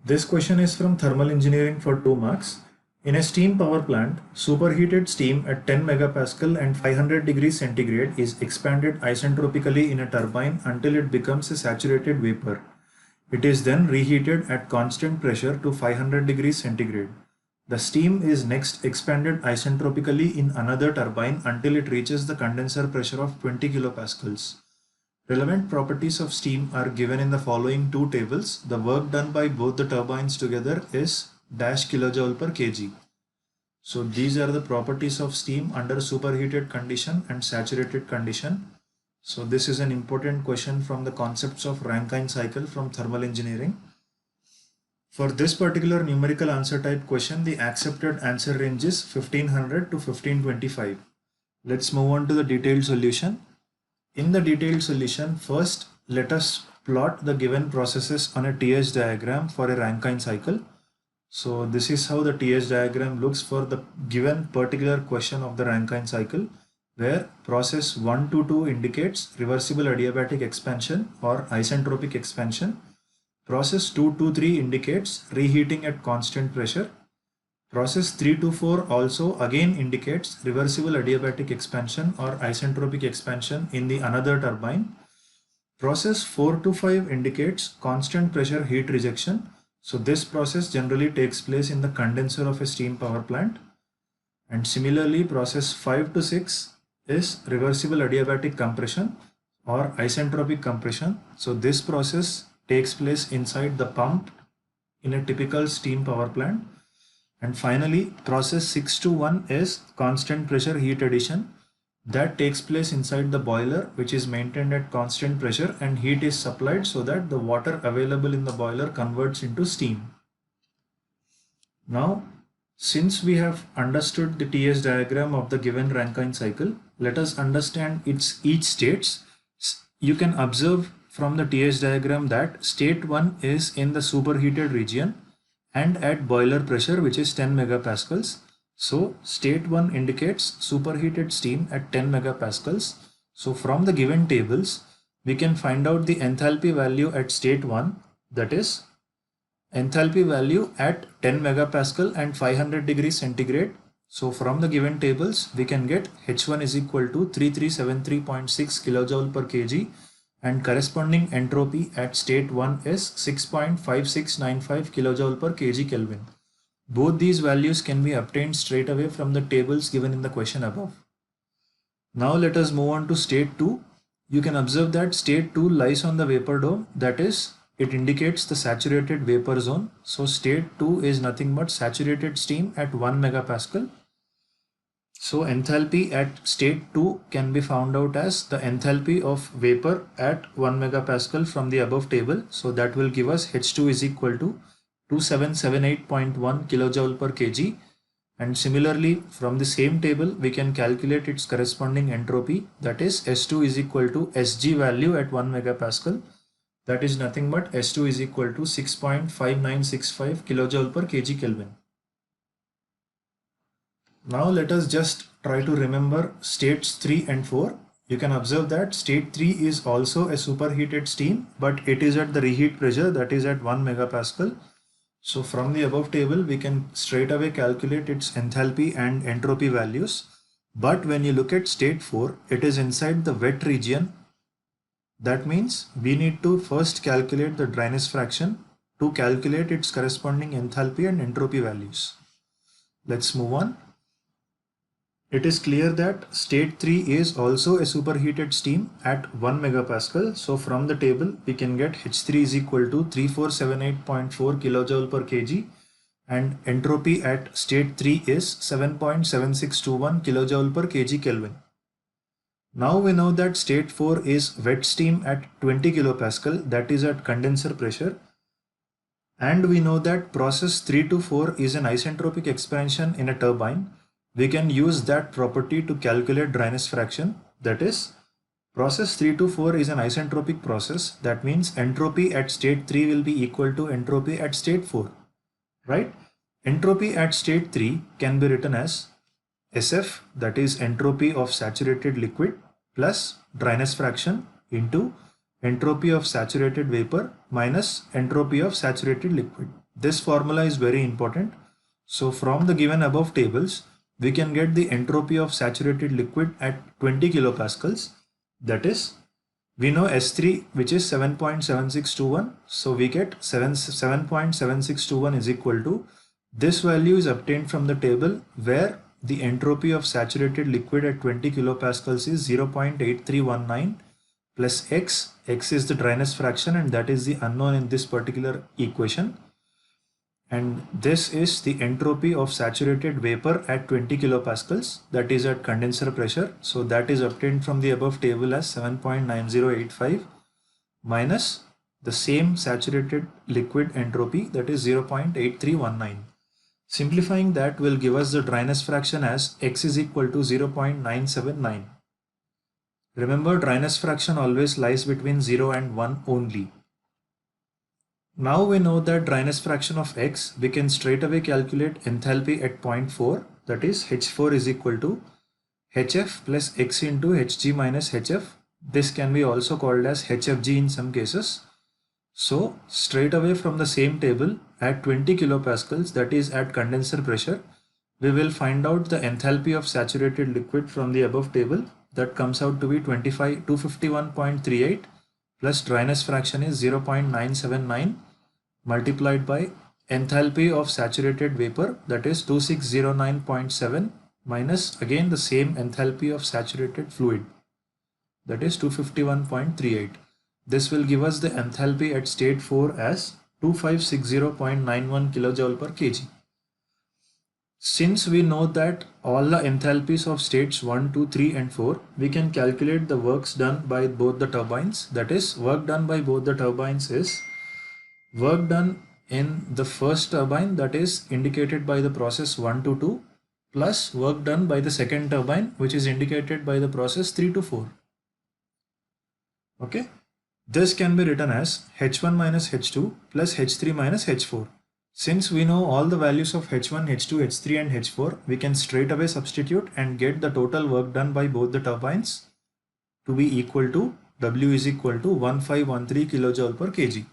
This question is from thermal engineering for 2 marks. In a steam power plant, superheated steam at 10 megapascal and 500 degrees centigrade is expanded isentropically in a turbine until it becomes a saturated vapor. It is then reheated at constant pressure to 500 degrees centigrade. The steam is next expanded isentropically in another turbine until it reaches the condenser pressure of 20 kilopascals. Relevant properties of steam are given in the following two tables. The work done by both the turbines together is dash kilojoule per kg. So these are the properties of steam under superheated condition and saturated condition. So this is an important question from the concepts of Rankine cycle from thermal engineering. For this particular numerical answer type question, the accepted answer range is 1500 to 1525. Let's move on to the detailed solution. In the detailed solution, first let us plot the given processes on a TS diagram for a Rankine cycle. So this is how the TS diagram looks for the given particular question of the Rankine cycle, where process 1 to 2 indicates reversible adiabatic expansion or isentropic expansion. Process 2 to 3 indicates reheating at constant pressure. Process 3 to 4 also again indicates reversible adiabatic expansion or isentropic expansion in the another turbine. Process 4 to 5 indicates constant pressure heat rejection. So this process generally takes place in the condenser of a steam power plant. And similarly, process 5 to 6 is reversible adiabatic compression or isentropic compression. So this process takes place inside the pump in a typical steam power plant. And finally, process 6 to 1 is constant pressure heat addition. That takes place inside the boiler, which is maintained at constant pressure, and heat is supplied so that the water available in the boiler converts into steam. Now, since we have understood the TS diagram of the given Rankine cycle, let us understand its each states. You can observe from the TS diagram that state 1 is in the superheated region and at boiler pressure, which is 10 megapascals. So state 1 indicates superheated steam at 10 megapascals. So from the given tables, we can find out the enthalpy value at state 1, that is enthalpy value at 10 megapascal and 500 degrees centigrade. So from the given tables, we can get H1 is equal to 3373.6 kilojoule per kg. And corresponding entropy at state 1 is 6.5695 kilojoule per kg Kelvin. Both these values can be obtained straight away from the tables given in the question above. Now let us move on to state 2. You can observe that state 2 lies on the vapor dome, that is, it indicates the saturated vapor zone. So state 2 is nothing but saturated steam at 1 megapascal. So enthalpy at state 2 can be found out as the enthalpy of vapor at 1 megapascal from the above table. So that will give us H2 is equal to 2778.1 kilojoule per kg. And similarly, from the same table, we can calculate its corresponding entropy, that is S2 is equal to Sg value at 1 megapascal. That is nothing but S2 is equal to 6.5965 kilojoule per kg Kelvin. Now let us just try to remember states 3 and 4. You can observe that state 3 is also a superheated steam, but it is at the reheat pressure, that is at 1 megapascal. So from the above table, we can straight away calculate its enthalpy and entropy values. But when you look at state 4, it is inside the wet region. That means we need to first calculate the dryness fraction to calculate its corresponding enthalpy and entropy values. Let's move on. It is clear that state 3 is also a superheated steam at 1 megapascal. So from the table, we can get H3 is equal to 3478.4 kilojoule per kg and entropy at state 3 is 7.7621 kilojoule per kg Kelvin. Now we know that state 4 is wet steam at 20 kilopascal, that is at condenser pressure. And we know that process 3 to 4 is an isentropic expansion in a turbine. We can use that property to calculate dryness fraction. That is, process 3 to 4 is an isentropic process. That means entropy at state 3 will be equal to entropy at state 4, right? Entropy at state 3 can be written as SF, that is entropy of saturated liquid, plus dryness fraction into entropy of saturated vapor minus entropy of saturated liquid. this formula is very important. So from the given above tables, we can get the entropy of saturated liquid at 20 kilopascals. That is, we know S3, which is 7.7621. So we get 7.7621 is equal to, this value is obtained from the table where the entropy of saturated liquid at 20 kilopascals is 0.8319 plus x. X is the dryness fraction and that is the unknown in this particular equation. And this is the entropy of saturated vapor at 20 kilopascals, that is at condenser pressure. So that is obtained from the above table as 7.9085 minus the same saturated liquid entropy, that is 0.8319. Simplifying that will give us the dryness fraction as x is equal to 0.979. Remember, dryness fraction always lies between 0 and 1 only. Now we know that dryness fraction of x, we can straight away calculate enthalpy at point 4, that is H4 is equal to HF plus x into Hg minus HF. This can be also called as HFG in some cases. So straight away from the same table at 20 kilopascals, that is at condenser pressure, we will find out the enthalpy of saturated liquid from the above table. That comes out to be 251.38 plus dryness fraction is 0.979 multiplied by enthalpy of saturated vapor, that is 2609.7 minus again the same enthalpy of saturated fluid, that is 251.38. This will give us the enthalpy at state 4 as 2560.91 kilojoule per kg. Since we know that all the enthalpies of states 1, 2, 3 and 4, we can calculate the works done by both the turbines. That is, work done by both the turbines is work done in the first turbine, that is indicated by the process 1 to 2, plus work done by the second turbine, which is indicated by the process 3 to 4. Okay, this can be written as H1 minus H2 plus H3 minus H4. Since we know all the values of H1, H2, H3 and H4, we can straight away substitute and get the total work done by both the turbines to be equal to W is equal to 1513 kilojoule per kg.